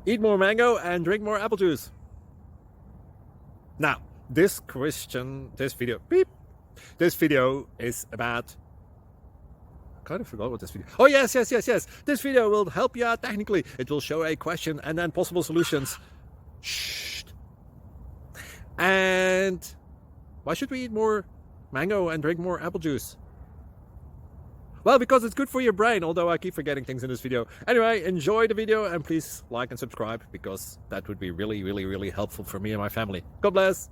Eat more mango and drink more apple juice. Now, this video is about, I kind of forgot what this video. Oh, yes. This video will help you out technically. It will show a question and then possible solutions. Shh. And why should we eat more mango and drink more apple juice? Well, because it's good for your brain, although I keep forgetting things in this video. Anyway, enjoy the video and please like and subscribe because that would be really helpful for me and my family. God bless.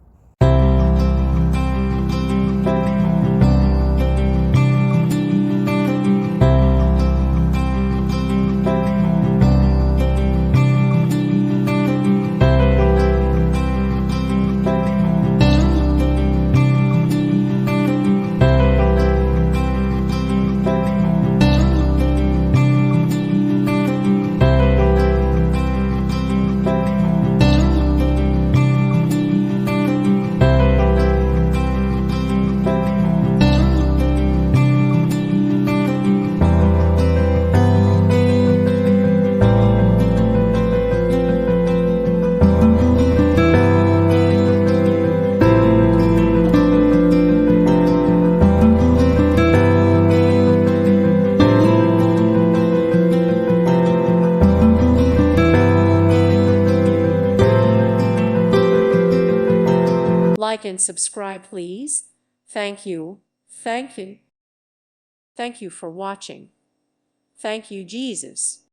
Like and subscribe, please. Thank you. Thank you. Thank you for watching. Thank you, Jesus.